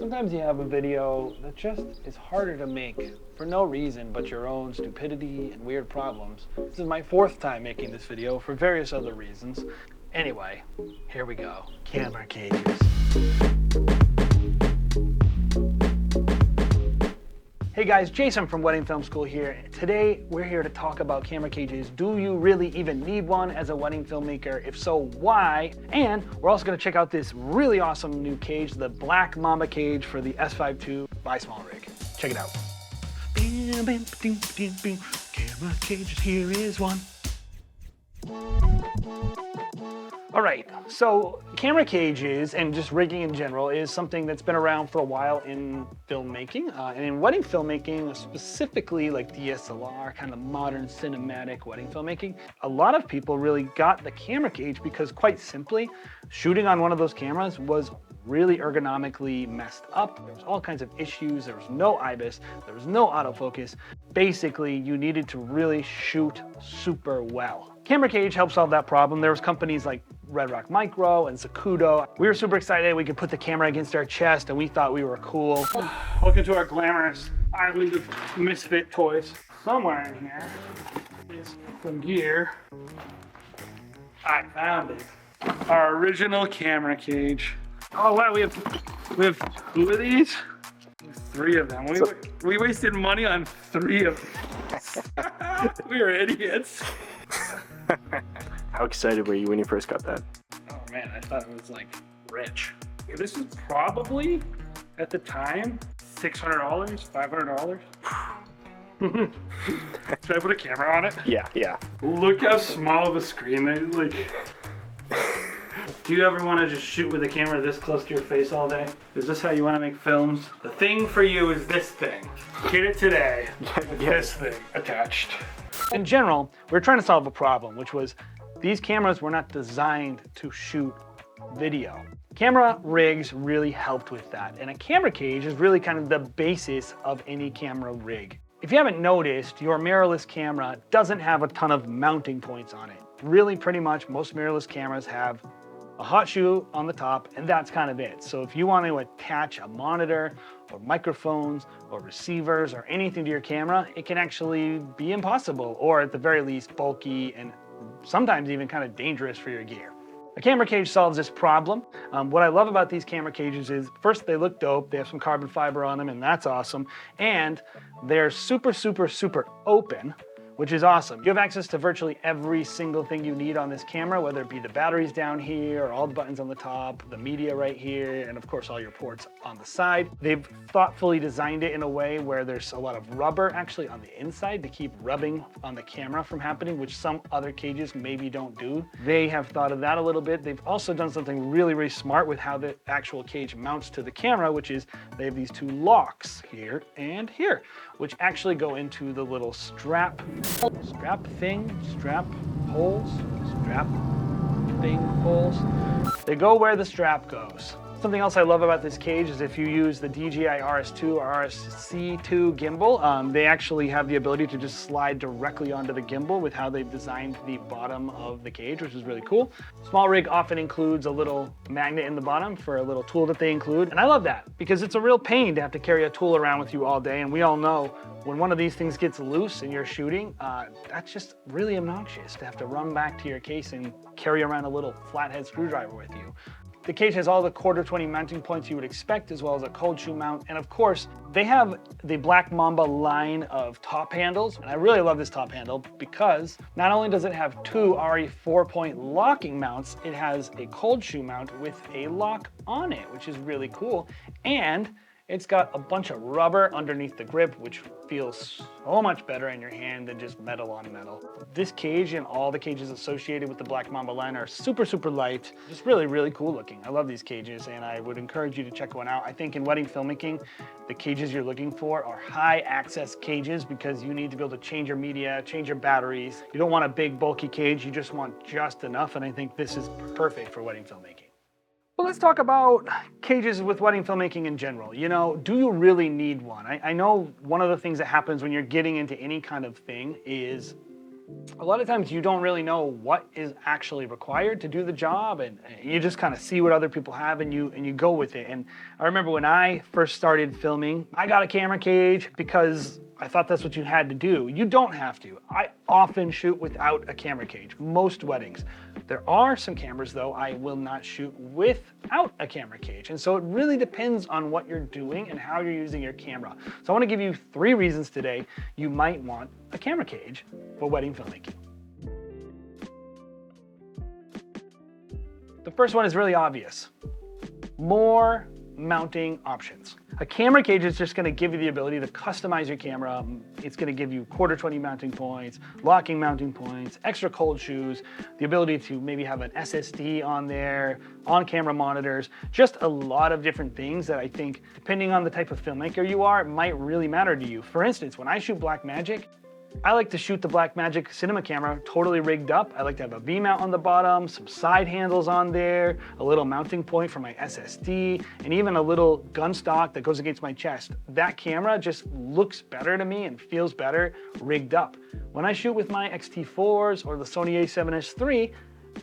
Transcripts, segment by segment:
Sometimes you have a video that just is harder to make for no reason but your own stupidity and weird problems. This is my 4th time making this video for various other reasons. Anyway, here we go. Camera cages. Hey guys, Jason from Wedding Film School here. Today we're here to talk about camera cages. Do you really even need one as a wedding filmmaker? If so, why? And we're also going to check out this really awesome new cage, the black Mamba cage for the S5ii by SmallRig. Check it out. Camera cages, here is one. All right, so camera cages and just rigging in general is something that's been around for a while in filmmaking, and in wedding filmmaking, specifically like DSLR, kind of modern cinematic wedding filmmaking. A lot of people really got the camera cage because, quite simply, shooting on one of those cameras was really ergonomically messed up. There was all kinds of issues. There was no IBIS. There was no autofocus. Basically, you needed to really shoot super well. Camera cage helped solve that problem. There was companies like Red Rock Micro and Zacuto. We were super excited we could put the camera against our chest and we thought we were cool. Welcome to our glamorous island of misfit toys. Somewhere in here is some gear. I found it. Our original camera cage. Oh wow, we have 2 of these? 3 of them. We wasted money on 3 of them. We were idiots. How excited were you when you first got that? Oh man, I thought it was like rich. This was probably, at the time, $600, $500. Should I put a camera on it? Yeah. Look how small of a screen they like. Do you ever want to just shoot with a camera this close to your face all day? Is this how you want to make films? The thing for you is this thing. Get it today with this thing attached. In general, we're trying to solve a problem, which was these cameras were not designed to shoot video. Camera rigs really helped with that, and a camera cage is really kind of the basis of any camera rig. If you haven't noticed, your mirrorless camera doesn't have a ton of mounting points on it. Really, pretty much most mirrorless cameras have a hot shoe on the top, and that's kind of it. So if you want to attach a monitor or microphones or receivers or anything to your camera, it can actually be impossible, or at the very least bulky and sometimes even kind of dangerous for your gear. A camera cage solves this problem. What I love about these camera cages is, first, they look dope. They have some carbon fiber on them, and that's awesome. And they're super, super, super open, which is awesome. You have access to virtually every single thing you need on this camera, whether it be the batteries down here, or all the buttons on the top, the media right here, and of course all your ports on the side. They've thoughtfully designed it in a way where there's a lot of rubber actually on the inside to keep rubbing on the camera from happening, which some other cages maybe don't do. They have thought of that a little bit. They've also done something really, really smart with how the actual cage mounts to the camera, which is they have these 2 locks here and here, which actually go into the little strap holes. They go where the strap goes. Something else I love about this cage is if you use the DJI RS2 or RSC2 gimbal, they actually have the ability to just slide directly onto the gimbal with how they've designed the bottom of the cage, which is really cool. SmallRig often includes a little magnet in the bottom for a little tool that they include, and I love that because it's a real pain to have to carry a tool around with you all day, and we all know when one of these things gets loose and you're shooting, that's just really obnoxious to have to run back to your case and carry around a little flathead screwdriver with you. The cage has all the 1/4-20 mounting points you would expect, as well as a cold shoe mount. And of course, they have the Black Mamba line of top handles. And I really love this top handle because not only does it have 2 already 4-point locking mounts, it has a cold shoe mount with a lock on it, which is really cool. And it's got a bunch of rubber underneath the grip, which feels so much better in your hand than just metal on metal. This cage and all the cages associated with the Black Mamba line are super, super light. Just really, really cool looking. I love these cages, and I would encourage you to check one out. I think in wedding filmmaking, the cages you're looking for are high access cages because you need to be able to change your media, change your batteries. You don't want a big, bulky cage. You just want just enough, and I think this is perfect for wedding filmmaking. Well, let's talk about cages with wedding filmmaking in general. You know, do you really need one? I know one of the things that happens when you're getting into any kind of thing is A lot of times you don't really know what is actually required to do the job, and you just kind of see what other people have and you go with it. And I remember when I first started filming, I got a camera cage because I thought that's what you had to do. You don't have to. I often shoot without a camera cage, most weddings. There are some cameras though I will not shoot without a camera cage. And so it really depends on what you're doing and how you're using your camera. So I want to give you 3 reasons today you might want a camera cage for wedding filmmaking. The first one is really obvious. More mounting options. A camera cage is just going to give you the ability to customize your camera. It's going to give you 1/4-20 mounting points, locking mounting points, extra cold shoes, the ability to maybe have an SSD on there, on-camera monitors, just a lot of different things that I think, depending on the type of filmmaker you are, might really matter to you. For instance, when I shoot Blackmagic, I like to shoot the Blackmagic cinema camera totally rigged up. I like to have a V-mount on the bottom, some side handles on there, a little mounting point for my SSD, and even a little gun stock that goes against my chest. That camera just looks better to me and feels better rigged up. When I shoot with my X-T4s or the Sony a7S III,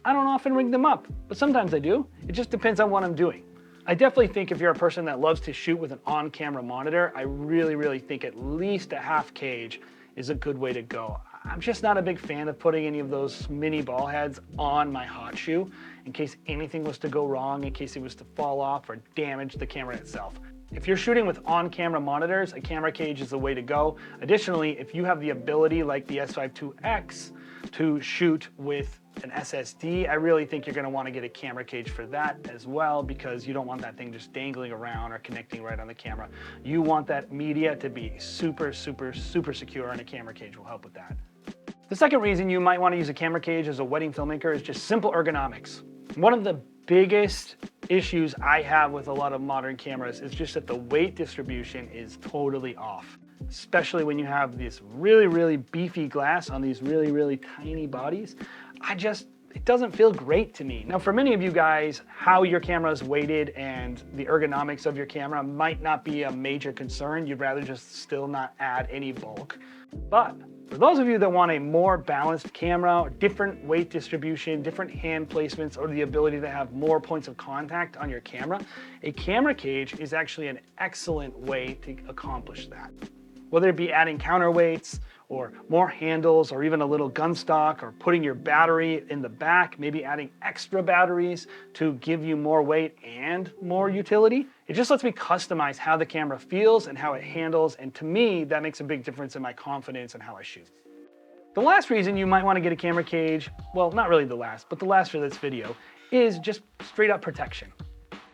I don't often rig them up, but sometimes I do. It just depends on what I'm doing. I definitely think if you're a person that loves to shoot with an on-camera monitor, I really think at least a half cage is a good way to go. I'm just not a big fan of putting any of those mini ball heads on my hot shoe in case anything was to go wrong, in case it was to fall off or damage the camera itself. If you're shooting with on-camera monitors, a camera cage is the way to go. Additionally, if you have the ability like the S5ii to shoot with an SSD, I really think you're going to want to get a camera cage for that as well, because you don't want that thing just dangling around or connecting right on the camera. You want that media to be super secure, and a camera cage will help with that. The second reason you might want to use a camera cage as a wedding filmmaker is just simple ergonomics. One of the biggest issues I have with a lot of modern cameras is just that the weight distribution is totally off, especially when you have this really beefy glass on these really tiny bodies. It doesn't feel great to me. Now, for many of you guys, how your camera is weighted and the ergonomics of your camera might not be a major concern. You'd rather just still not add any bulk. But for those of you that want a more balanced camera, different weight distribution, different hand placements, or the ability to have more points of contact on your camera, a camera cage is actually an excellent way to accomplish that. Whether it be adding counterweights or more handles or even a little gun stock or putting your battery in the back, maybe adding extra batteries to give you more weight and more utility. It just lets me customize how the camera feels and how it handles, and to me, that makes a big difference in my confidence and how I shoot. The last reason you might want to get a camera cage, well, not really the last, but the last for this video, is just straight up protection.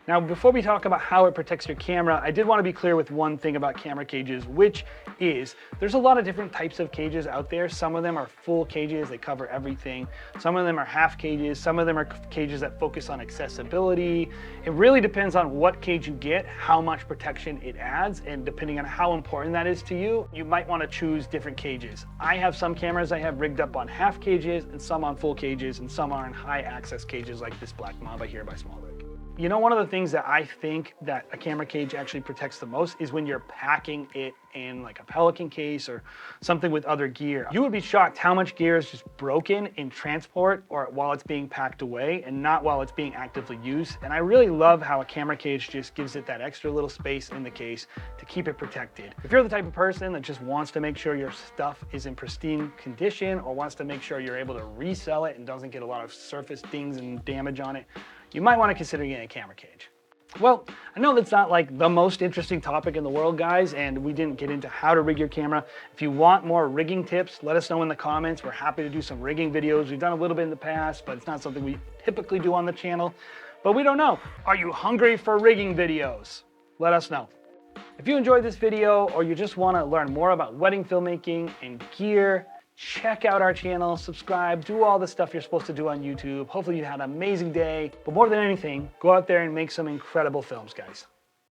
Now, before we talk about how it protects your camera, I did want to be clear with one thing about camera cages, which is there's a lot of different types of cages out there. Some of them are full cages, they cover everything. Some of them are half cages. Some of them are cages that focus on accessibility. It really depends on what cage you get, how much protection it adds, and depending on how important that is to you, you might want to choose different cages. I have some cameras I have rigged up on half cages, and some on full cages, and some are in high access cages like this black Mamba here by SmallRig. You know, one of the things that I think that a camera cage actually protects the most is when you're packing it in like a Pelican case or something with other gear. You would be shocked how much gear is just broken in transport or while it's being packed away and not while it's being actively used. And I really love how a camera cage just gives it that extra little space in the case to keep it protected. If you're the type of person that just wants to make sure your stuff is in pristine condition or wants to make sure you're able to resell it and doesn't get a lot of surface dings and damage on it, you might want to consider getting a camera cage. Well, I know that's not like the most interesting topic in the world, guys, and we didn't get into how to rig your camera. If you want more rigging tips, let us know in the comments. We're happy to do some rigging videos. We've done a little bit in the past, but it's not something we typically do on the channel. But we don't know. Are you hungry for rigging videos? Let us know. If you enjoyed this video or you just want to learn more about wedding filmmaking and gear, check out our channel, subscribe, do all the stuff you're supposed to do on YouTube. Hopefully you had an amazing day, but more than anything, go out there and make some incredible films, guys.